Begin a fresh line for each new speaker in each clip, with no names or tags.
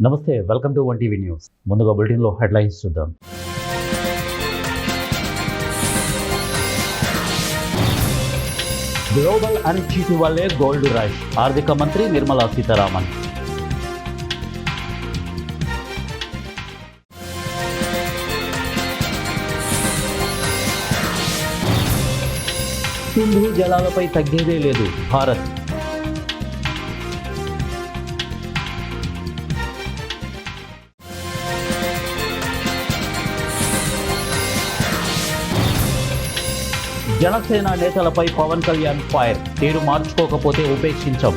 నమస్తే, welcome to 1 TV news. ముందుగా బులెటిన్లో హెడ్లైన్స్ చూద్దాం. గ్లోబల్ అనిశ్చితి వల్లే గోల్డ్ రష్, ఆర్థిక మంత్రి నిర్మలా సీతారామన్. సింధు జలాలపై తగ్గేదే లేదు భారత్. జనసేన నేతలపై పవన్ కళ్యాణ్ ఫైర్, తీరు మార్చుకోకపోతే ఉపేక్షించం.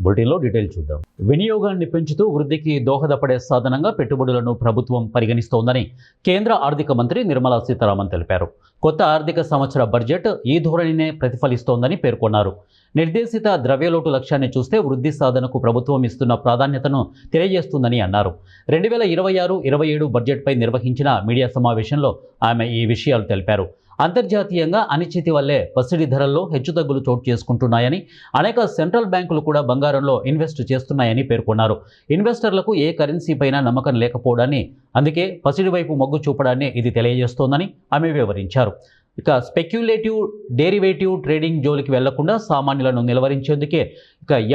బులెటిన్లో డీటెయిల్ చూద్దాం. వినియోగాన్ని పెంచుతూ వృద్ధికి దోహదపడే సాధనంగా పెట్టుబడులను ప్రభుత్వం పరిగణిస్తోందని కేంద్ర ఆర్థిక మంత్రి నిర్మలా సీతారామన్ తెలిపారు. కొత్త ఆర్థిక సంవత్సర బడ్జెట్ ఈ ధోరణినే ప్రతిఫలిస్తోందని పేర్కొన్నారు. నిర్దేశిత ద్రవ్యలోటు లక్ష్యాన్ని చూస్తే వృద్ధి సాధనకు ప్రభుత్వం ఇస్తున్న ప్రాధాన్యతను తెలియజేస్తుందని అన్నారు. 2026-27 బడ్జెట్పై నిర్వహించిన మీడియా సమావేశంలో ఆమె ఈ విషయాలు తెలిపారు. అంతర్జాతీయంగా అనిశ్చితి వల్లే పసిడి ధరల్లో హెచ్చుతగ్గులు చోటు చేసుకుంటున్నాయని, అనేక సెంట్రల్ బ్యాంకులు కూడా బంగారంలో ఇన్వెస్ట్ చేస్తున్నాయని పేర్కొన్నారు. ఇన్వెస్టర్లకు ఏ కరెన్సీపైనా నమ్మకం లేకపోవడాన్ని, అందుకే పసిడి వైపు మొగ్గు చూపడాన్ని ఇది తెలియజేస్తోందని ఆమె వివరించారు. ఇక స్పెక్యులేటివ్ డెరివేటివ్ ట్రేడింగ్ జోలికి వెళ్లకుండా సామాన్యులను నిలవరించేందుకే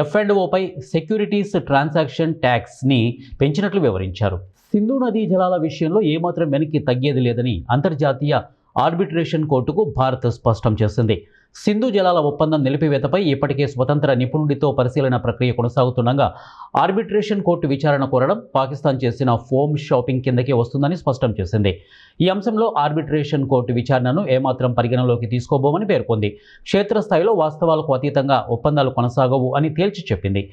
F&Oపై సెక్యూరిటీస్ ట్రాన్సాక్షన్ ట్యాక్స్ని పెంచినట్లు వివరించారు. సింధు నదీ జలాల విషయంలో ఏమాత్రం వెనక్కి తగ్గేది లేదని అంతర్జాతీయ ఆర్బిట్రేషన్ కోర్టుకు భారత్ స్పష్టం చేసింది. సింధు జలాల ఒప్పందం నిలిపివేతపై ఇప్పటికే స్వతంత్ర నిపుణుడితో పరిశీలన ప్రక్రియ కొనసాగుతుండగా ఆర్బిట్రేషన్ కోర్టు విచారణ కోరడం పాకిస్తాన్ చేసిన ఫోమ్ షాపింగ్ కిందకే వస్తుందని స్పష్టం చేసింది. ఈ అంశంలో ఆర్బిట్రేషన్ కోర్టు విచారణను ఏమాత్రం పరిగణలోకి తీసుకోబోమని పేర్కొంది. క్షేత్రస్థాయిలో వాస్తవాలకు అతీతంగా ఒప్పందాలు కొనసాగవు అని తేల్చి చెప్పింది.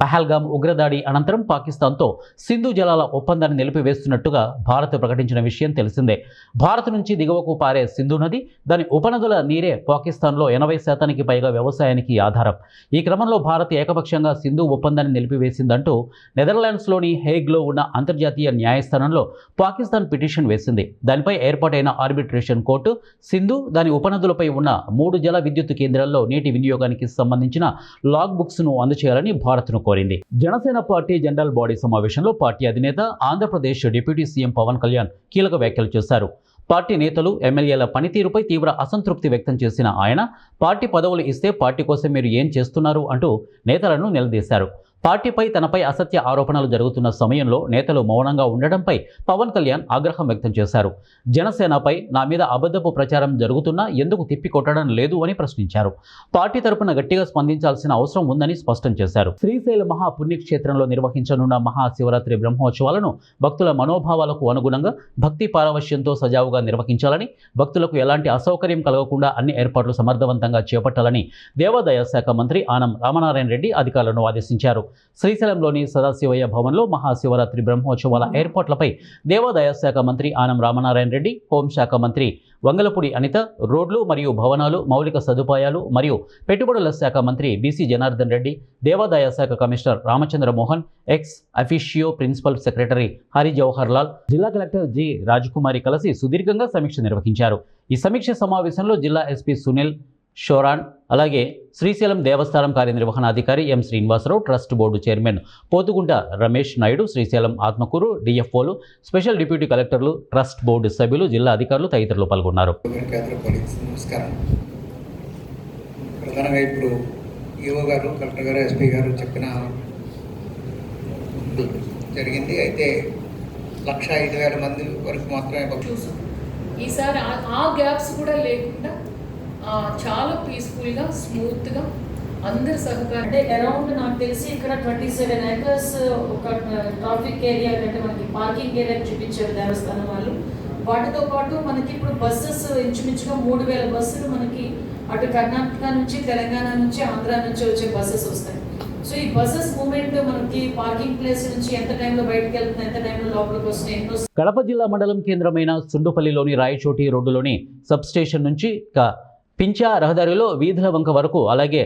పహల్గామ్ ఉగ్రదాడి అనంతరం పాకిస్తాన్తో సింధు జలాల ఒప్పందాన్ని నిలిపివేస్తున్నట్టుగా భారత్ ప్రకటించిన విషయం తెలిసిందే. భారత్ నుంచి దిగువకు పారే సింధు నది, దాని ఉపనదుల నీరే పాకిస్తాన్లో 80% పైగా వ్యవసాయానికి ఆధారం. ఈ క్రమంలో భారత్ ఏకపక్షంగా సింధు ఒప్పందాన్ని నిలిపివేసిందంటూ నెదర్లాండ్స్లోని హేగ్లో ఉన్న అంతర్జాతీయ న్యాయస్థానంలో పాకిస్తాన్ పిటిషన్ వేసింది. దానిపై ఏర్పాటైన ఆర్బిట్రేషన్ కోర్టు సింధు, దాని ఉపనదులపై ఉన్న 3 జల విద్యుత్ కేంద్రాల్లో నీటి వినియోగానికి సంబంధించిన లాగ్ బుక్స్ను అందజేయాలని భారత్ను కోరింది. జనసేన పార్టీ జనరల్ బాడీ సమావేశంలో పార్టీ అధినేత, ఆంధ్రప్రదేశ్ డిప్యూటీ సీఎం పవన్ కళ్యాణ్ కీలక వ్యాఖ్యలు చేశారు. పార్టీ నేతలు, ఎమ్మెల్యేల పనితీరుపై తీవ్ర అసంతృప్తి వ్యక్తం చేసిన ఆయన, పార్టీ పదవులు ఇస్తే పార్టీ కోసం మీరు ఏం చేస్తున్నారు అంటూ నేతలను నిలదీశారు. పార్టీపై, తనపై అసత్య ఆరోపణలు జరుగుతున్న సమయంలో నేతలు మౌనంగా ఉండడంపై పవన్ కళ్యాణ్ ఆగ్రహం వ్యక్తం చేశారు. జనసేనపై నా మీద అబద్ధపు ప్రచారం జరుగుతున్నా ఎందుకు తిప్పికొట్టడం లేదు అని ప్రశ్నించారు. పార్టీ తరపున గట్టిగా స్పందించాల్సిన అవసరం ఉందని స్పష్టం చేశారు. శ్రీశైల మహాపుణ్యక్షేత్రంలో నిర్వహించనున్న మహాశివరాత్రి బ్రహ్మోత్సవాలను భక్తుల మనోభావాలకు అనుగుణంగా భక్తి పారవశ్యంతో సజావుగా నిర్వహించాలని, భక్తులకు ఎలాంటి అసౌకర్యం కలగకుండా అన్ని ఏర్పాట్లు సమర్థవంతంగా చేపట్టాలని దేవాదాయ శాఖ మంత్రి ఆనం రామనారాయణ రెడ్డి అధికారులను ఆదేశించారు. శ్రీశైలంలోని సదాశివయ్య భవన్లో మహాశివరాత్రి బ్రహ్మోత్సవాల ఏర్పాట్లపై దేవాదాయ శాఖ మంత్రి ఆనం రామనారాయణ రెడ్డి, హోంశాఖ మంత్రి వంగలపూడి అనిత, రోడ్లు మరియు భవనాలు, మౌలిక సదుపాయాలు మరియు పెట్టుబడుల శాఖ మంత్రి బీసీ జనార్దన్ రెడ్డి, దేవాదాయ శాఖ commissioner Ramachandra Mohan, ex officio principal secretary Hari Jawahar Lal, జిల్లా కలెక్టర్ జి రాజకుమారి కలిసి సుదీర్ఘంగా సమీక్ష నిర్వహించారు. ఈ సమీక్ష సమావేశంలో జిల్లా ఎస్పీ సునీల్ షోరాన్, అలాగే శ్రీశైలం దేవస్థానం కార్యనిర్వహణాధికారి M Srinivasarao, trust board chairman Pothugunta Ramesh Naidu, Srisailam Atmakur డిఎఫ్ఓలు, స్పెషల్ డిప్యూటీ కలెక్టర్లు, ట్రస్ట్ బోర్డు సభ్యులు, జిల్లా అధికారులు తదితరులు పాల్గొన్నారు.
ప్రధానంగా ఇప్పుడు ఈఓ గారు, కలెక్టర్ గారు, ఎస్పీ గారు చెప్పిన జరిగింది. అయితే 1,05,000 మంది వరకు మాత్రమే
చూసాం. ఈసారి ఆ గ్యాప్స్ కూడా లేకుండా చాలా పీస్ఫుల్గా, స్మూత్గా అందరు సహకారం.
అంటే అరౌండ్ నాకు తెలిసి ఇక్కడ 27 acres ఒక ట్రాఫిక్ ఏరియా, అంటే మనకి పార్కింగ్ ఏరియా చూపించారు దేవస్థానం వాళ్ళు. వాటితో పాటు మనకి ఇప్పుడు బస్సెస్ ఇంచుమించుగా 3,000 బస్సులు మనకి అటు కర్ణాటక నుంచి, తెలంగాణ నుంచి, ఆంధ్ర నుంచి వచ్చే బస్సెస్ వస్తాయి. సో ఈ బస్సెస్ మూవ్మెంట్ మనకి పార్కింగ్ ప్లేస్ నుంచి ఎంత టైంలో బయటకు వెళ్తుంది, ఎంత టైంలో లోపలికి వస్తున్నాయి.
కడప జిల్లా మండలం కేంద్రమైన సుండుపల్లిలోని రాయచోటి రోడ్డులోని సబ్ స్టేషన్ నుంచి పించా రహదారిలో వీధుల వంక వరకు, అలాగే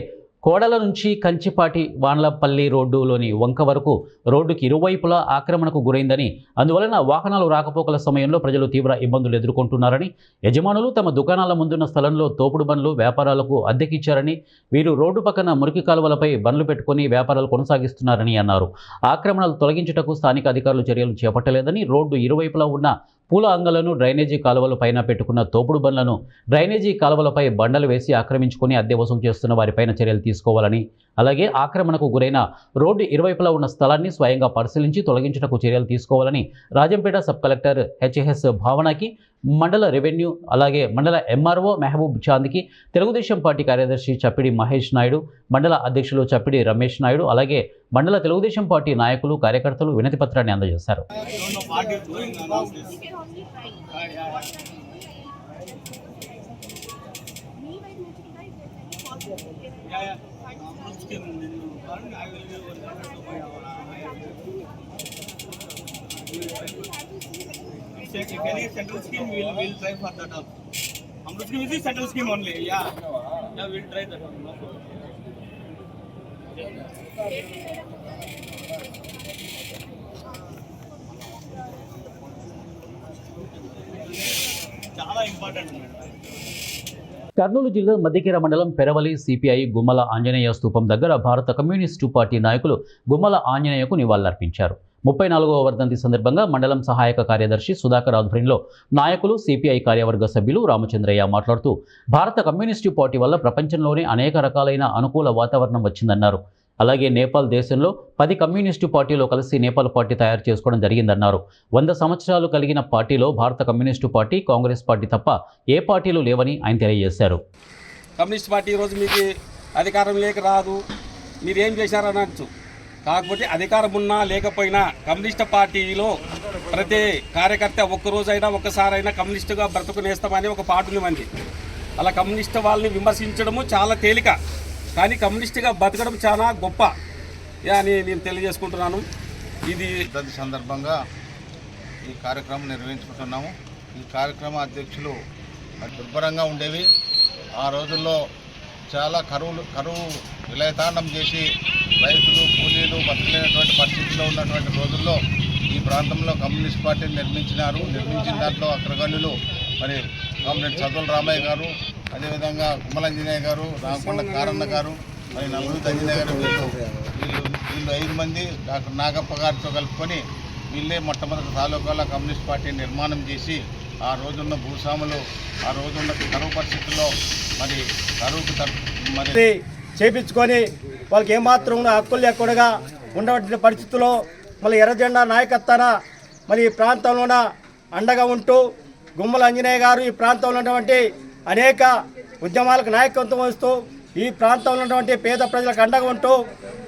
కోడల నుంచి కంచిపాటి వాన్లపల్లి రోడ్డులోని వంక వరకు రోడ్డుకి ఇరువైపులా ఆక్రమణకు గురైందని, అందువలన వాహనాలు రాకపోకల సమయంలో ప్రజలు తీవ్ర ఇబ్బందులు ఎదుర్కొంటున్నారని, యజమానులు తమ దుకాణాల ముందున్న స్థలంలో తోపుడు బండ్లు వ్యాపారాలకు అద్దెకిచ్చారని, వీరు రోడ్డు పక్కన మురికి కాలువలపై బండ్లు పెట్టుకుని వ్యాపారాలు కొనసాగిస్తున్నారని అన్నారు. ఆక్రమణలు తొలగించుటకు స్థానిక అధికారులు చర్యలు చేపట్టలేదని, రోడ్డు ఇరువైపులా ఉన్న పూల అంగలను డ్రైనేజీ కాలువల పైన పెట్టుకున్న తోపుడు బండ్లను డ్రైనేజీ కాలువలపై బండలు వేసి ఆక్రమించుకొని అద్దె వసూలు చేస్తున్న వారిపైన చర్యలు తీసుకోవాలని, అలాగే ఆక్రమణకు గురైన రోడ్డు ఇరువైపులా ఉన్న స్థలాన్ని స్వయంగా పరిశీలించి తొలగించుటకు చర్యలు తీసుకోవాలని రాజంపేట సబ్ కలెక్టర్ హెచ్ఎస్ భావనకి, మండల రెవెన్యూ అలాగే మండల ఎంఆర్ఓ మెహబూబ్ చాంద్కి, తెలుగుదేశం పార్టీ కార్యదర్శి చప్పిడి మహేష్ నాయుడు, మండల అధ్యక్షులు చప్పిడి రమేష్ నాయుడు, అలాగే మండల తెలుగుదేశం పార్టీ నాయకులు కార్యకర్తలు వినతి పత్రాన్ని అందజేశారు.
If any central scheme, we'll try for that also. Amrut scheme is the central scheme only. Yeah, we'll try that one. No problem. చాలా ఇంపార్టెంట్.
కర్నూలు జిల్లా మధ్యకేర మండలం పెరవలి సిపిఐ గుమ్మల ఆంజనేయ స్తూపం దగ్గర భారత కమ్యూనిస్టు పార్టీ నాయకులు గుమ్మల ఆంజనేయకు నివాళులర్పించారు. 34వ వర్ధంతి సందర్భంగా మండలం సహాయక కార్యదర్శి సుధాకర్ ఆధ్వర్యంలో నాయకులు, సిపిఐ కార్యవర్గ సభ్యులు రామచంద్రయ్య మాట్లాడుతూ, భారత కమ్యూనిస్టు పార్టీ వల్ల ప్రపంచంలోనే అనేక రకాలైన అనుకూల వాతావరణం వచ్చిందన్నారు. అలాగే నేపాల్ దేశంలో 10 కమ్యూనిస్టు పార్టీలు కలిసి నేపాల్ పార్టీ తయారు చేసుకోవడం జరిగిందన్నారు. 100 సంవత్సరాలు కలిగిన పార్టీలో భారత కమ్యూనిస్టు పార్టీ, కాంగ్రెస్ పార్టీ తప్ప ఏ పార్టీలు లేవని ఆయన తెలియజేశారు.
కమ్యూనిస్ట్ పార్టీ ఈరోజు మీకు అధికారం లేక రాదు, మీరు ఏం చేశారనొచ్చు. కాకపోతే అధికారం ఉన్నా లేకపోయినా కమ్యూనిస్ట్ పార్టీలో ప్రతి కార్యకర్త ఒక్కరోజైనా ఒక్కసారైనా కమ్యూనిస్టుగా బ్రతుకునేస్తామని ఒక పాట ఉంది మంది. అలా కమ్యూనిస్ట్ వాళ్ళని విమర్శించడము చాలా తేలిక, కానీ కమ్యూనిస్ట్గా బతకడం చాలా గొప్ప అని నేను తెలియజేసుకుంటున్నాను. ఇది
సందర్భంగా ఈ కార్యక్రమం నిర్వహించుకుంటున్నాము. ఈ కార్యక్రమ అధ్యక్షులు దుర్భరంగా ఉండేవి. ఆ రోజుల్లో చాలా కరువు విలయతాండం చేసి రైతులు, కూలీలు బతకలేనటువంటి పరిస్థితిలో ఉన్నటువంటి రోజుల్లో ఈ ప్రాంతంలో కమ్యూనిస్ట్ పార్టీని నిర్మించిన దాంట్లో అగ్రగణ్యులు మరి కామ్రేడ్ చదువుల రామయ్య గారు, అదేవిధంగా గుమ్మలంజనేయ గారు, రామకొండ కారన్న గారు, మరి నవనీత్ అంజనేయ గారు, వీళ్ళు 5 మంది డాక్టర్ నాగప్ప గారితో కలుపుకొని వీళ్ళే మొట్టమొదటి తాలూకాల కమ్యూనిస్ట్ పార్టీ నిర్మాణం చేసి ఆ రోజున్న భూస్వాములు ఆ రోజున్న కరువు పరిస్థితుల్లో మరి కరువుకు మరి
చేపించుకొని వాళ్ళకి ఏమాత్రం హక్కులు లేకుండా ఉన్నటువంటి పరిస్థితుల్లో మళ్ళీ ఎర్రజెండా నాయకత్వాన మరి ఈ ప్రాంతంలోన అండగా ఉంటూ గుమ్మల ఆంజనేయ గారు ఈ ప్రాంతంలో ఉన్నటువంటి అనేక ఉద్యమాలకు నాయకత్వం వహిస్తూ ఈ ప్రాంతంలో ఉన్నటువంటి పేద ప్రజలకు అండగా ఉంటూ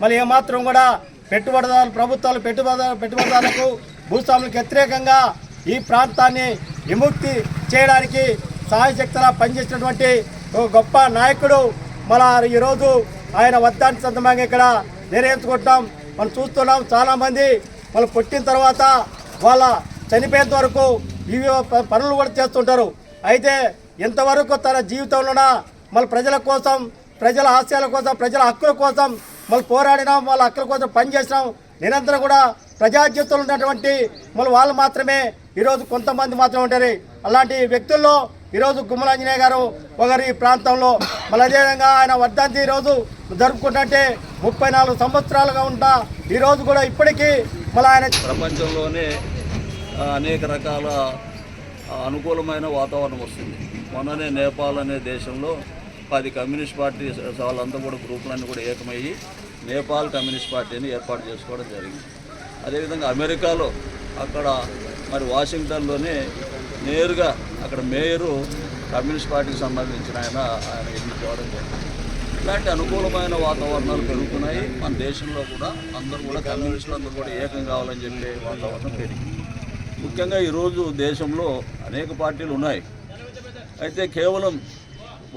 మళ్ళీ ఏమాత్రం కూడా ప్రభుత్వాలు పెట్టుబడిదారులకు భూస్వాములకు వ్యతిరేకంగా ఈ ప్రాంతాన్ని విముక్తి చేయడానికి సహాయశక్తిలా పనిచేసినటువంటి ఒక గొప్ప నాయకుడు. మళ్ళా ఈరోజు ఆయన వర్ధంతి సందర్భంగా ఇక్కడ నిర్వహించుకుంటాం. మనం చూస్తున్నాం, చాలామంది వాళ్ళు పుట్టిన తర్వాత వాళ్ళ చనిపోయేంత వరకు ఇవి పనులు కూడా చేస్తుంటారు. అయితే ఎంతవరకు తన జీవితంలోన మళ్ళీ ప్రజల కోసం, ప్రజల ఆశయాల కోసం, ప్రజల హక్కుల కోసం మళ్ళీ పోరాడినాం, వాళ్ళ హక్కుల కోసం పనిచేసినాం. నిరంతరం కూడా ప్రజాజీవితంలో ఉన్నటువంటి మళ్ళీ వాళ్ళు మాత్రమే ఈరోజు కొంతమంది మాత్రమే ఉంటారు. అలాంటి వ్యక్తుల్లో ఈరోజు గుమ్మల ఆంజనేయ గారు ఒకరు ఈ ప్రాంతంలో. మళ్ళీ అదేవిధంగా ఆయన వర్ధంతి ఈరోజు జరుపుకుంటుంటే 34 సంవత్సరాలుగా ఉంటా ఈరోజు కూడా ఇప్పటికీ మళ్ళీ ఆయన
ప్రపంచంలోనే అనేక రకాల అనుకూలమైన వాతావరణం వస్తుంది. మొన్ననే నేపాల్ అనే దేశంలో 10 కమ్యూనిస్ట్ పార్టీ వాళ్ళంతా కూడా గ్రూపులన్నీ కూడా ఏకమయ్యి నేపాల్ కమ్యూనిస్ట్ పార్టీని ఏర్పాటు చేసుకోవడం జరిగింది. అదేవిధంగా అమెరికాలో అక్కడ మరి వాషింగ్టన్లోనే నేరుగా అక్కడ మేయరు కమ్యూనిస్ట్ పార్టీకి సంబంధించిన ఆయన ఎన్నికవడం జరిగింది. ఇలాంటి అనుకూలమైన వాతావరణాలు పెరుగుతున్నాయి. మన దేశంలో కూడా అందరూ కూడా కమ్యూనిస్టులు అందరూ కూడా ఏకం కావాలని చెప్పే వాతావరణం పెరిగింది. ముఖ్యంగా ఈరోజు దేశంలో అనేక పార్టీలు ఉన్నాయి. అయితే కేవలం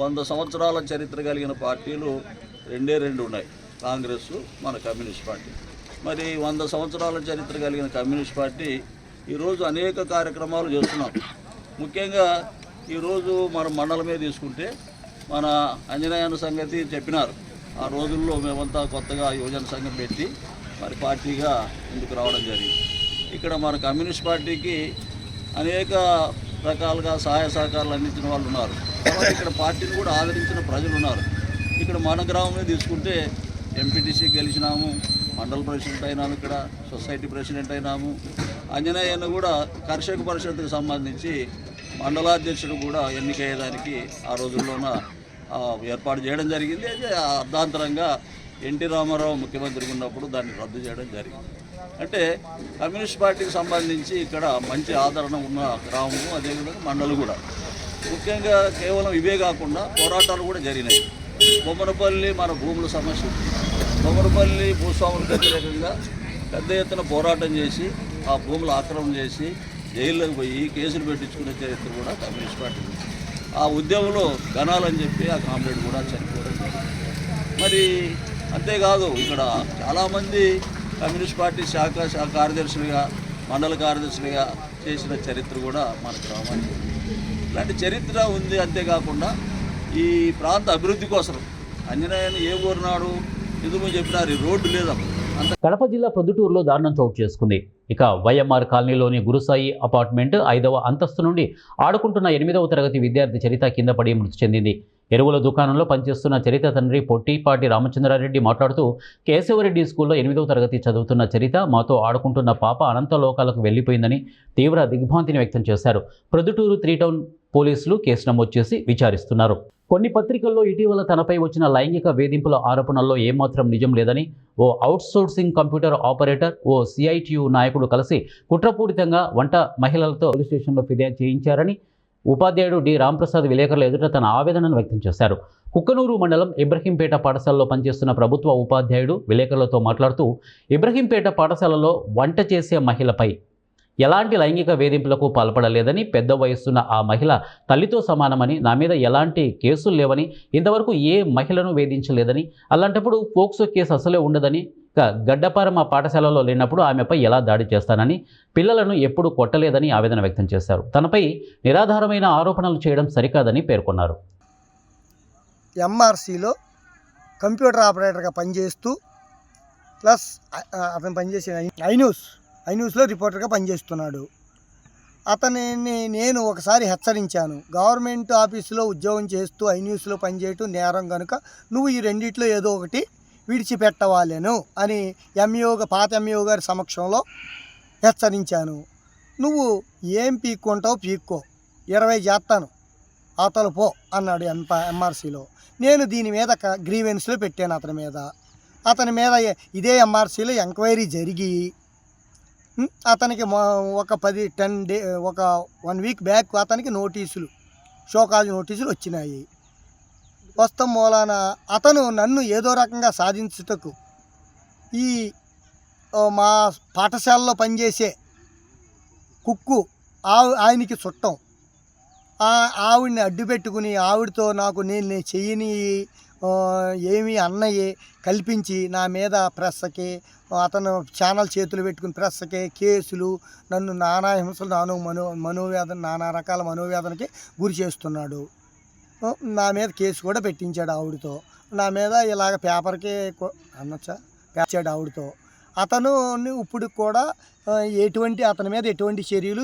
100 సంవత్సరాల చరిత్ర కలిగిన పార్టీలు 2 ఉన్నాయి, కాంగ్రెస్, మన కమ్యూనిస్ట్ పార్టీ. మరి 100 సంవత్సరాల చరిత్ర కలిగిన కమ్యూనిస్ట్ పార్టీ ఈరోజు అనేక కార్యక్రమాలు చేస్తున్నాం. ముఖ్యంగా ఈరోజు మన మండలమే తీసుకుంటే మన ఆంజనేయన సంగతి చెప్పినారు. ఆ రోజుల్లో మేమంతా కొత్తగా యువజన సంఘం పెట్టి మరి పార్టీగా ముందుకు రావడం జరిగింది. ఇక్కడ మన కమ్యూనిస్ట్ పార్టీకి అనేక రకాలుగా సహాయ సహకారాలు అందించిన వాళ్ళు ఉన్నారు. తర్వాత ఇక్కడ పార్టీని కూడా ఆదరించిన ప్రజలు ఉన్నారు. ఇక్కడ మన గ్రామంలో తీసుకుంటే ఎంపీటీసీ గెలిచినాము, మండల ప్రెసిడెంట్ అయినాము, ఇక్కడ సొసైటీ ప్రెసిడెంట్ అయినాము. అంజనేయను కూడా కర్షక పరిషత్తుకు సంబంధించి మండలాధ్యక్షుడు కూడా ఎన్నికయ్యేదానికి ఆ రోజుల్లోన ఏర్పాటు చేయడం జరిగింది. అయితే అర్ధాంతరంగా ఎన్టీ రామారావు ముఖ్యమంత్రిగా ఉన్నప్పుడు దాన్ని రద్దు చేయడం జరిగింది. అంటే కమ్యూనిస్ట్ పార్టీకి సంబంధించి ఇక్కడ మంచి ఆదరణ ఉన్న గ్రామము, అదేవిధంగా మండలి కూడా. ముఖ్యంగా కేవలం ఇవే కాకుండా పోరాటాలు కూడా జరిగినాయి. బొమ్మనపల్లి మన భూముల సమస్య, బొమ్మనపల్లి భూస్వాములకు వ్యతిరేకంగా పెద్ద ఎత్తున పోరాటం చేసి ఆ భూములు ఆక్రమణ చేసి జైల్లోకి పోయి కేసులు పెట్టించుకునే చరిత్ర కూడా కమ్యూనిస్ట్ పార్టీ. ఆ ఉద్యమంలో గణాలని చెప్పి ఆ కామ్రేడ్ కూడా చనిపోవడం జరిగింది. మరి అంతేకాదు ఇక్కడ చాలామంది కమ్యూనిస్ట్ పార్టీ శాఖ కార్యదర్శులుగా, మండల కార్యదర్శులుగా చేసిన చరిత్ర కూడా మన గ్రామానికి ఇలాంటి చరిత్ర ఉంది. అంతేకాకుండా ఈ ప్రాంత అభివృద్ధి కోసం అంజనేయని ఏ ఊరినాడు ఎందుకు చెప్పినారు, ఈ రోడ్డు లేదా.
కడప జిల్లా ప్రొద్దుటూరులో దారుణం చోటు చేసుకుంది. ఇక వైఎంఆర్ కాలనీలోని గురుసాయి అపార్ట్మెంట్ 5వ అంతస్తు నుండి ఆడుకుంటున్న 8వ తరగతి విద్యార్థి చరిత కింద పడి మృతి చెందింది. ఎరువుల దుకాణంలో పనిచేస్తున్న చరిత తండ్రి పొట్టిపాటి రామచంద్రారెడ్డి మాట్లాడుతూ, కేశవరెడ్డి స్కూల్లో 8వ తరగతి చదువుతున్న చరిత మాతో ఆడుకుంటున్న పాప అనంత లోకాలకు వెళ్లిపోయిందని తీవ్ర దిగ్భ్రాంతిని వ్యక్తం చేశారు. ప్రొద్దుటూరు 3 టౌన్ పోలీసులు కేసు నమోదు చేసి విచారిస్తున్నారు. కొన్ని పత్రికల్లో ఇటీవల తనపై వచ్చిన లైంగిక వేధింపుల ఆరోపణల్లో ఏమాత్రం నిజం లేదని, ఓ అవుట్సోర్సింగ్ కంప్యూటర్ ఆపరేటర్, ఓ సిఐటియు నాయకుడు కలిసి కుట్రపూరితంగా వంట మహిళలతో పోలీస్ స్టేషన్లో ఫిర్యాదు చేయించారని ఉపాధ్యాయుడు డి రాంప్రసాద్ విలేకరుల ఎదుట తన ఆవేదనను వ్యక్తం చేశారు. కుక్కనూరు మండలం ఇబ్రహీంపేట పాఠశాలలో పనిచేస్తున్న ప్రభుత్వ ఉపాధ్యాయుడు విలేకరులతో మాట్లాడుతూ, ఇబ్రహీంపేట పాఠశాలలో వంట చేసే మహిళపై ఎలాంటి లైంగిక వేధింపులకు పాల్పడలేదని, పెద్ద వయస్సున్న ఆ మహిళ తల్లితో సమానమని, నా మీద ఎలాంటి కేసులు లేవని, ఇంతవరకు ఏ మహిళను వేధించలేదని, అలాంటప్పుడు పోక్సో కేసు అసలే ఉండదని, గడ్డపార మా పాఠశాలలో లేనప్పుడు ఆమెపై ఎలా దాడి చేస్తానని, పిల్లలను ఎప్పుడూ కొట్టలేదని ఆవేదన వ్యక్తం చేశారు. తనపై నిరాధారమైన ఆరోపణలు చేయడం సరికాదని పేర్కొన్నారు.
ఎంఆర్సీలో కంప్యూటర్ ఆపరేటర్గా పనిచేస్తూ ప్లస్ అతను పనిచేసిన ఐన్యూస్లో రిపోర్టర్గా పనిచేస్తున్నాడు. అతనిని నేను ఒకసారి హెచ్చరించాను, గవర్నమెంట్ ఆఫీసులో ఉద్యోగం చేస్తూ ఐన్యూస్లో పనిచేయటం నేరం కనుక నువ్వు ఈ రెండిట్లో ఏదో ఒకటి విడిచిపెట్టవాలేను అని పాత ఎంఈఓ గారి సమక్షంలో హెచ్చరించాను. నువ్వు ఏం పీక్కుంటావు పీక్కో, 20 చేస్తాను అవతల పో అన్నాడు ఎంఆర్సీలో. నేను దీని మీద గ్రీవెన్స్లో పెట్టాను అతని మీద ఇదే ఎంఆర్సీలో ఎంక్వైరీ జరిగి అతనికి ఒక 1 వీక్ బ్యాక్ అతనికి షోకాజ్ నోటీసులు వచ్చినాయి. వస్తాం మూలాన అతను నన్ను ఏదో రకంగా సాధించుటకు ఈ మా పాఠశాలలో పనిచేసే కుక్కు ఆయనకి చుట్టం, ఆవిడని అడ్డు పెట్టుకుని ఆవిడతో నాకు నేను చెయ్యని ఏమి అన్నయ్యే కల్పించి నా మీద ప్రెస్సకి, అతను ఛానల్ చేతులు పెట్టుకుని ప్రెస్సకి కేసులు, నన్ను నానా హింసలు, నానా రకాల మనోవేదనకి గురి చేస్తున్నాడు. నా మీద కేసు కూడా పెట్టించాడు ఆవిడతో. నా మీద ఇలాగ పేపర్కి పెట్టాడు ఆవిడతో. అతను ఇప్పుడు కూడా అతని మీద ఎటువంటి చర్యలు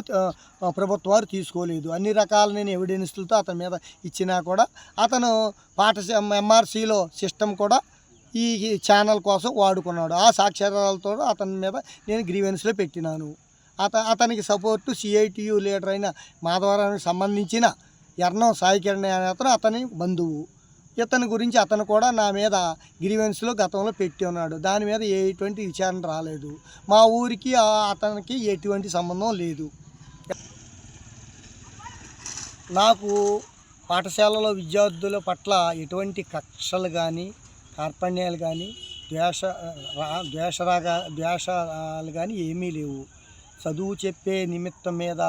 ప్రభుత్వం వారు తీసుకోలేదు. అన్ని రకాల నేను ఎవిడెన్స్లతో అతని మీద ఇచ్చినా కూడా అతను ఎంఆర్సీలో సిస్టమ్ కూడా ఈ ఛానల్ కోసం వాడుకున్నాడు. ఆ సాక్ష్యాధారాలతో అతని మీద నేను గ్రీవెన్స్లో పెట్టినాను. అతనికి సపోర్టు సిఐటియు లీడర్ అయిన మాధవరావుకి సంబంధించిన ఎర్నం సాయి కిరణ్ అనే అతని బంధువు. ఇతని గురించి అతను కూడా నా మీద గ్రీవెన్స్లో గతంలో పెట్టి ఉన్నాడు. దాని మీద ఎటువంటి విచారణ రాలేదు. మా ఊరికి అతనికి ఎటువంటి సంబంధం లేదు. నాకు పాఠశాలలో విద్యార్థుల పట్ల ఎటువంటి కక్షలు కానీ, కార్పణ్యాలు కానీ, ద్వేషాలు కానీ ఏమీ లేవు. చదువు చెప్పే నిమిత్తం మీద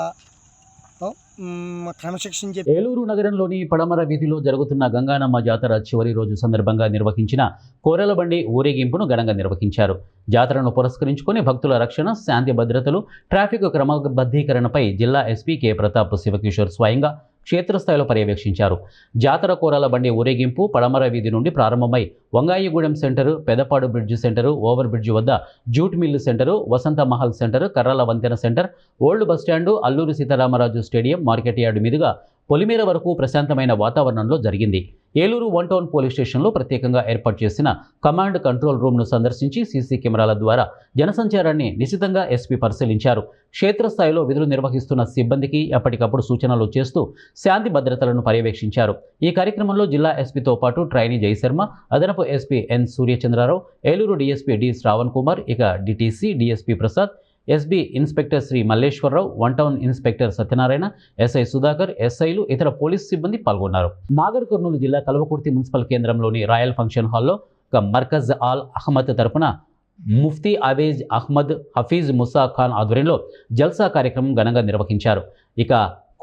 క్రమశిక్షణ చెప్పి.
ఏలూరు నగరంలోని పడమర వీధిలో జరుగుతున్న గంగానమ్మ జాతర చివరి రోజు సందర్భంగా నిర్వహించిన కోరెలబండి ఊరేగింపును ఘనంగా నిర్వహించారు. జాతరను పురస్కరించుకొని భక్తుల రక్షణ, శాంతి భద్రతలు, ట్రాఫిక్ క్రమబద్ధీకరణపై జిల్లా ఎస్పీ కె ప్రతాప్ శివకిషోర్ స్వయంగా క్షేత్రస్థాయిలో పర్యవేక్షించారు. జాతర కూరల బండి ఊరేగింపు పడమర వీధి నుండి ప్రారంభమై Vangayigudem centre, Pedapadu bridge centre, over bridge వద్ద jute mill centre, Vasantha Mahal centre, కర్రల వంతెన centre, old bus stand, Alluri Sitaramaraju stadium, market yard మీదుగా పొలిమేర వరకు ప్రశాంతమైన వాతావరణంలో జరిగింది. ఏలూరు 1 టౌన్ పోలీస్ స్టేషన్లో ప్రత్యేకంగా ఏర్పాటు చేసిన కమాండ్ కంట్రోల్ రూమ్ను సందర్శించి సీసీ కెమెరాల ద్వారా జనసంచారాన్ని నిశితంగా ఎస్పీ పరిశీలించారు. క్షేత్రస్థాయిలో విధులు నిర్వహిస్తున్న సిబ్బందికి ఎప్పటికప్పుడు సూచనలు చేస్తూ శాంతి భద్రతలను పర్యవేక్షించారు. ఈ కార్యక్రమంలో జిల్లా ఎస్పీతో పాటు ట్రైనీ జయశర్మ, అదనపు SP N Suryachandrarao, Eluru DSP D Sravan Kumar, ఇక DTC DSP Prasad, SB inspector Sri Malleswararao, 1 town inspector Satyanarayana, SI Sudhakar, ఎస్ఐలు, ఇతర పోలీస్ సిబ్బంది పాల్గొన్నారు. నాగర్ కర్నూలు జిల్లా కల్వకుర్తి మున్సిపల్ కేంద్రంలోని రాయల్ ఫంక్షన్ హాల్లో మర్కజ్ ఆల్ అహ్మద్ తరపున ముఫ్తీ అవేజ్ అహ్మద్ హఫీజ్ ముసా ఖాన్ ఆధ్వర్యంలో జల్సా కార్యక్రమం ఘనంగా నిర్వహించారు. ఇక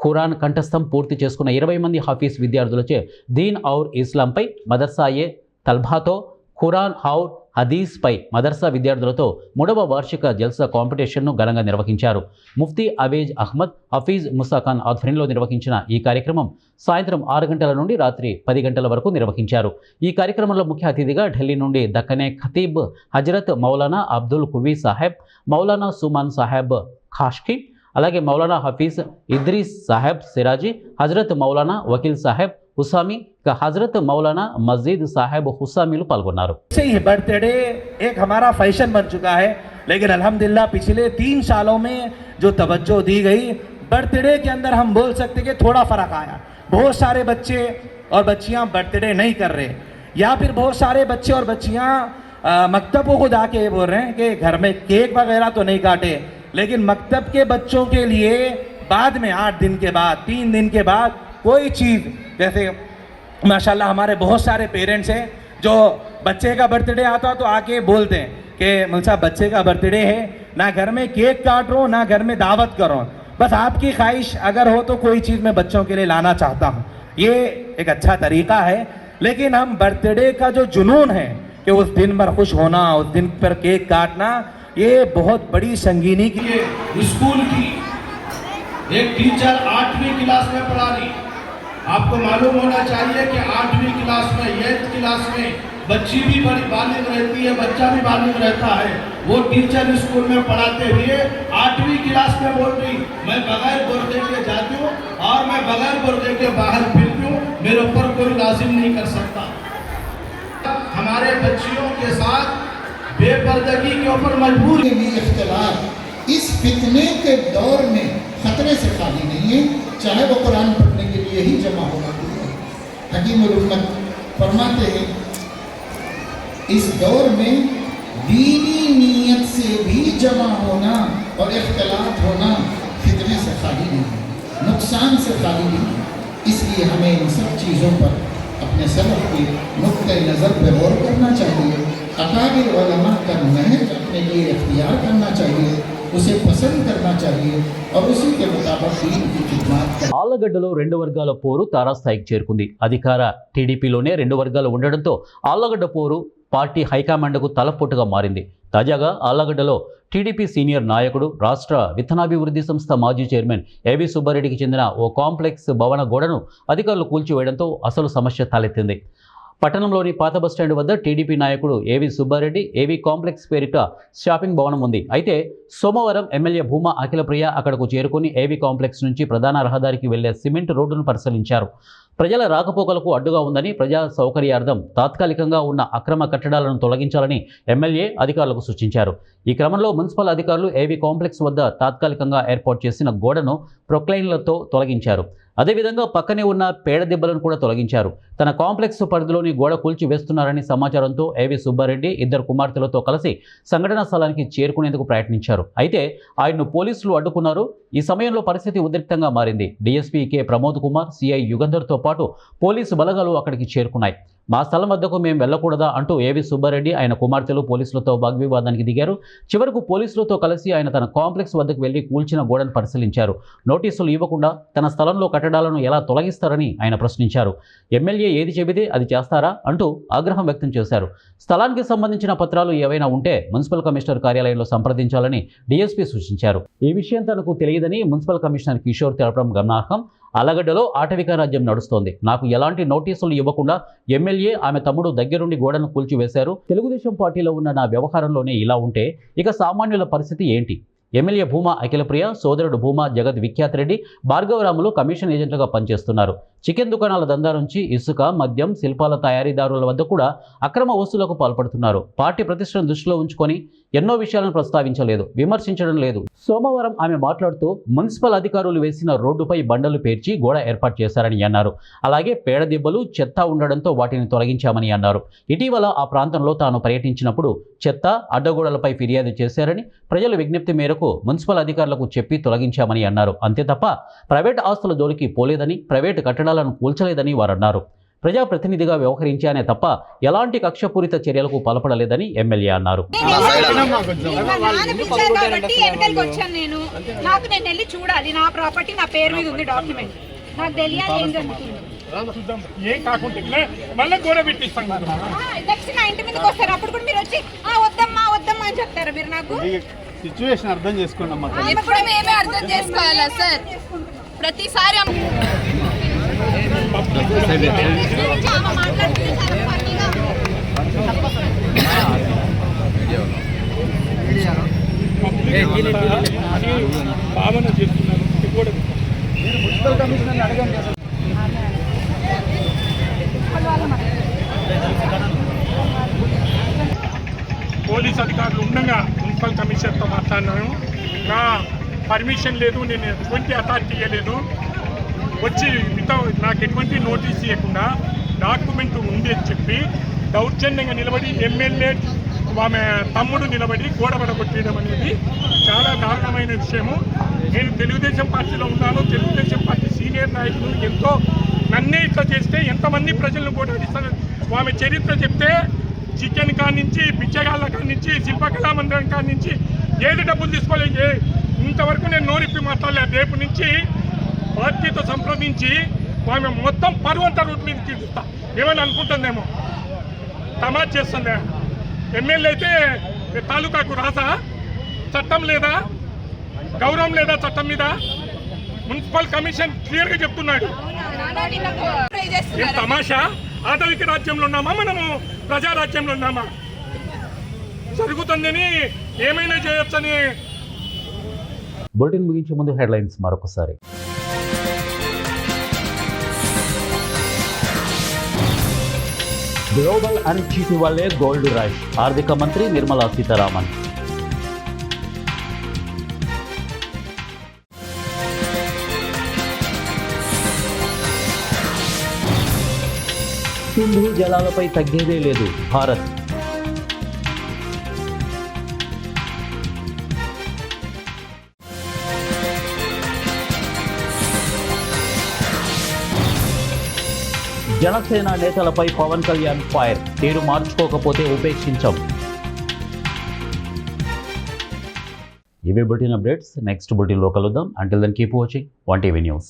ఖురాన్ కంఠస్థం పూర్తి చేసుకున్న 20 మంది హఫీజ్ విద్యార్థులచే దీన్ ఔర్ ఇస్లాంపై, మదర్సాయే తల్బాతో ఖురాన్ ఔర్ హదీస్పై మదర్సా విద్యార్థులతో 3వ వార్షిక జల్సా కాంపిటీషన్ను ఘనంగా నిర్వహించారు. ముఫ్తీ అవేజ్ అహ్మద్ హఫీజ్ ముసా ఖాన్ ఆధ్వర్యంలో నిర్వహించిన ఈ కార్యక్రమం సాయంత్రం 6 గంటల నుండి రాత్రి 10 గంటల వరకు నిర్వహించారు. ఈ కార్యక్రమంలో ముఖ్య అతిథిగా ఢిల్లీ నుండి దక్కనే ఖతీబ్ హజరత్ మౌలానా అబ్దుల్ కువీ సాహెబ్, మౌలానా సుమాన్ సాహెబ్ ఖాష్కి, అలాగే మౌలానా హఫీజ్ ఇద్రీస్ సాహెబ్ సిరాజీ, హజరత్ మౌలానా వకీల్ సాహెబ్ हुसामी का हजरत मौलाना मस्जिद साहब हुसामीलु पाल्गొన్నారు.
बर्थडे एक हमारा फैशन बन चुका है, लेकिन अल्हम्दुलिल्लाह पिछले 3 सालों में जो तवज्जो दी गई बर्थडे के अंदर हम बोल सकते कि थोड़ा फर्क आया. बहुत सारे बच्चे और बच्चियां बर्थडे नहीं कर रहे, या फिर बहुत सारे बच्चे और बच्चियां मकतबों को जाके बोल रहे हैं कि घर में केक वगैरह तो नहीं काटे, लेकिन मकतब के बच्चों के लिए बाद में 8 दिन के बाद 3 दिन के बाद कोई चीज़, जैसे माशाल्लाह हमारे बहुत सारे पेरेंट्स हैं जो बच्चे का बर्थडे आता तो आके बोलते हैं कि मुझे बच्चे का बर्थडे है, ना घर में केक काट रहा हूँ ना घर में दावत करो, बस आपकी ख्वाहिश अगर हो तो कोई चीज़ मैं बच्चों के लिए लाना चाहता हूँ. ये एक अच्छा तरीका है, लेकिन हम बर्थडे का जो जुनून है कि उस दिन पर खुश होना, उस दिन पर केक काटना, ये बहुत बड़ी संगीनी की.
स्कूल की एक टीचर 8वीं क्लास में पढ़ा रही, आपको मालूम होना चाहिए कि 8वीं क्लास में 8th क्लास में बच्ची भी बड़ी बालिग रहती है, बच्चा भी बालिग रहता है. वो टीचर स्कूल में पढ़ाते हुए 8वीं क्लास में बोल रही, मैं बगैर बुर्दे के जाती हूँ और मैं बगैर बुर्दे के बाहर फिरती हूँ, मेरे ऊपर कोई लाजिम नहीं कर सकता. हमारे बच्चियों के साथ बेपर्दगी के ऊपर मजबूर
इख्तिलाफ इस फितने के दौर में खतरे से खाली नहीं है, चाहे वो कुरान पढ़ने के लिए ही जमा होना चाहिए. हकीमुल उम्मत फरमाते हैं इस दौर में दीनी नीयत से भी जमा होना और इख्तिलाफ होना फितने से खाली नहीं है, नुकसान से खाली नहीं है. इसलिए हमें इन सब चीज़ों पर अपने सलफ के नुक्ते नज़र पर गौर करना चाहिए. अकाबिर उलमा का नहज अपने लिए इख्तियार करना चाहिए, उसे पसंद करना चाहिए और उसी के मुताबिक दीन की खिदमत करना.
ఆళ్లగడ్డలో 2 వర్గాల పోరు తారాస్థాయికి చేరుకుంది. అధికార టీడీపీలోనే 2 వర్గాలు ఉండడంతో ఆళ్లగడ్డ పోరు పార్టీ హైకమాండ్కు తలపోటుగా మారింది. తాజాగా ఆళ్లగడ్డలో టీడీపీ సీనియర్ నాయకుడు, రాష్ట్ర విత్తనాభివృద్ధి సంస్థ మాజీ చైర్మన్ ఏవి సుబ్బారెడ్డికి చెందిన ఓ కాంప్లెక్స్ భవన గోడను అధికారులు కూల్చివేయడంతో అసలు సమస్య తలెత్తింది. పట్టణంలోని పాత బస్టాండ్ వద్ద టీడీపీ నాయకుడు ఏవి సుబ్బారెడ్డి ఏవి కాంప్లెక్స్ పేరిట షాపింగ్ భవనం ఉంది. అయితే సోమవారం ఎమ్మెల్యే భూమా అఖిలప్రియ అక్కడకు చేరుకుని ఏవి కాంప్లెక్స్ నుంచి ప్రధాన రహదారికి వెళ్లే సిమెంట్ రోడ్డును పరిశీలించారు. ప్రజల రాకపోకలకు అడ్డుగా ఉందని, ప్రజా సౌకర్యార్థం తాత్కాలికంగా ఉన్న అక్రమ కట్టడాలను తొలగించాలని ఎమ్మెల్యే అధికారులకు సూచించారు. ఈ క్రమంలో మున్సిపల్ అధికారులు ఏవి కాంప్లెక్స్ వద్ద తాత్కాలికంగా ఏర్పాటు చేసిన గోడను ప్రొక్లైన్లతో తొలగించారు. అదేవిధంగా పక్కనే ఉన్న పేడ దెబ్బలను కూడా తొలగించారు. తన కాంప్లెక్స్ పరిధిలోని గోడ కూల్చి వేస్తున్నారని సమాచారంతో ఏవి సుబ్బారెడ్డి 2 కుమార్తెలతో కలిసి సంఘటనా స్థలానికి చేరుకునేందుకు ప్రయత్నించారు. అయితే ఆయన్ను పోలీసులు అడ్డుకున్నారు. ఈ సమయంలో పరిస్థితి ఉద్రిక్తంగా మారింది. DSP K Pramod Kumar, CI యుగంధర్తో పాటు పోలీసు బలగాలు అక్కడికి చేరుకున్నాయి. మా స్థలం వద్దకు మేము వెళ్లకూడదా అంటూ ఏవి సుబ్బారెడ్డి ఆయన కుమార్తెలు పోలీసులతో వాగ్వివాదానికి దిగారు. చివరకు పోలీసులతో కలిసి ఆయన తన కాంప్లెక్స్ వద్దకు వెళ్లి కూల్చిన గోడను పరిశీలించారు. నోటీసులు ఇవ్వకుండా తన స్థలంలో కట్టడాలను ఎలా తొలగిస్తారని ఆయన ప్రశ్నించారు. ఎమ్మెల్యే ఏది చెబితే అది చేస్తారా అంటూ ఆగ్రహం వ్యక్తం చేశారు. స్థలానికి సంబంధించిన పత్రాలు ఏవైనా ఉంటే మున్సిపల్ కమిషనర్ కార్యాలయంలో సంప్రదించాలని డీఎస్పీ సూచించారు. ఈ విషయం తనకు తెలియదని మున్సిపల్ కమిషనర్ కిషోర్ తెలపడం గమనార్హం. ఆలగడ్డలో ఆటవిక రాజ్యం నడుస్తోంది. నాకు ఎలాంటి నోటీసులు ఇవ్వకుండా ఎమ్మెల్యే ఆమె తమ్ముడు దగ్గరుండి గోడను కూల్చివేశారు. తెలుగుదేశం పార్టీలో ఉన్న నా వ్యవహారంలోనే ఇలా ఉంటే ఇక సామాన్యుల పరిస్థితి ఏంటి? ఎమ్మెల్యే భూమా అఖిలప్రియ సోదరుడు భూమా జగత్ విఖ్యాత్ రెడ్డి భార్గవరాములు కమిషన్ ఏజెంట్లుగా పనిచేస్తున్నారు. చికెన్ దుకాణాల దందా నుంచి ఇసుక, మద్యం, శిల్పాల తయారీదారుల వద్ద కూడా అక్రమ వసూలకు పాల్పడుతున్నారు. పార్టీ ప్రతిష్టను దృష్టిలో ఉంచుకొని ఎన్నో విషయాలను ప్రస్తావించలేదు, విమర్శించడం లేదు. సోమవారం ఆమె మాట్లాడుతూ మున్సిపల్ అధికారులు వేసిన రోడ్డుపై బండలు పేర్చి గోడ ఏర్పాటు చేశారని అన్నారు. అలాగే పేడ దిబ్బలు, చెత్త ఉండడంతో వాటిని తొలగించామని అన్నారు. ఇటీవల ఆ ప్రాంతంలో తాను పర్యటించినప్పుడు చెత్త, అడ్డగోడలపై ఫిర్యాదు చేశారని, ప్రజల విజ్ఞప్తి మేరకు మున్సిపల్ అధికారులకు చెప్పి తొలగించామని అన్నారు. అంతే తప్ప ప్రైవేట్ ఆస్తుల జోలికి పోలేదని, ప్రైవేటు కట్టడాలను కూల్చలేదని వారన్నారు. ప్రజాప్రతినిధిగా వ్యవహరించానే తప్ప ఎలాంటి కక్షపూరిత చర్యలకు పాల్పడలేదని ఎమ్మెల్యే అన్నారు.
నేను వెళ్ళి చూడాలి, నా ప్రాపర్టీ నా పేరు మీద ఉంది, డాక్యుమెంట్ నాకు తెలియాలి ఏం జరుగుతుంది. నెక్స్ట్ నా ఇంటి మీదకి వస్తారు, అప్పుడు కూడా మీరు వచ్చి వద్దమ్మా వద్దమ్మా అని చెప్తారు. మీరు నాకు
సిచ్యువేషన్ అర్థం చేసుకోండి.
ఇప్పుడు మేమే అర్థం చేసుకోవాలా సార్? ప్రతిసారి
భావన చేస్తున్నారు.
మున్సిపల్ కమిషనర్ అడగండి.
పోలీస్ అధికారులు ఉండగా మున్సిపల్ కమిషనర్తో మాట్లాడినాను. నా పర్మిషన్ లేదు, నేను ఎటువంటి అథారిటీ ఇవ్వలేదు. వచ్చి నాకు ఎటువంటి నోటీస్ ఇవ్వకుండా డాక్యుమెంట్ ఉంది అని చెప్పి దౌర్జన్యంగా నిలబడి ఎమ్మెల్యే ఆమె తమ్ముడు నిలబడి గోడ పడగొట్టడం అనేది చాలా దారుణమైన విషయము. నేను తెలుగుదేశం పార్టీలో ఉన్నాను. తెలుగుదేశం పార్టీ సీనియర్ నాయకులు ఎంతో నన్నే ఇట్లా చేస్తే ఎంతమంది ప్రజలను పోటాడిస్తారు. ఆమె చరిత్ర చెప్తే చికెన్ కాడి నుంచి, బిచ్చగాళ్ళ కాడి నుంచి, శిల్పకళా మందిరం కాడి నుంచి ఏది డబ్బులు తీసుకోలేదు. ఇంతవరకు నేను నోరిప్పి మాట్లాడలేదు. రేపు నుంచి పార్టీతో సంప్రదించి ఆమె మొత్తం పరువంత రూట్ మీద తీరుస్తా. ఏమని అనుకుంటుందేమో, తమాషా చేస్తుందే. ఎమ్మెల్యే అయితే తాలూకాకు రాసా? చట్టం లేదా? గౌరవం లేదా చట్టం మీద? మున్సిపల్ కమిషన్ క్లియర్గా చెప్తున్నాడు. ఏం తమాషా? ఆటవిక రాజ్యంలో ఉన్నామా మనము? ప్రజారాజ్యంలో ఉన్నామా? జరుగుతుందని ఏమైనా చేయొచ్చని.
బులెటిన్ ముగించే ముందు హెడ్లైన్స్ మరొకసారి. గ్లోబల్ అనిశ్చితి వల్లే గోల్డ్ రష్, ఆర్థిక మంత్రి నిర్మలా సీతారామన్. సింధు జలాలపై తగ్గేదే లేదు భారత్. జనసేన నేతలపై పవన్ కళ్యాణ్ ఫైర్, తీరు మార్చుకోకపోతే ఉపేక్షించాం. ఇవే బులెటిన్ అప్డేట్స్. నెక్స్ట్ బులెటిన్లో కలుద్దాం. Until then keep watching 1TV news.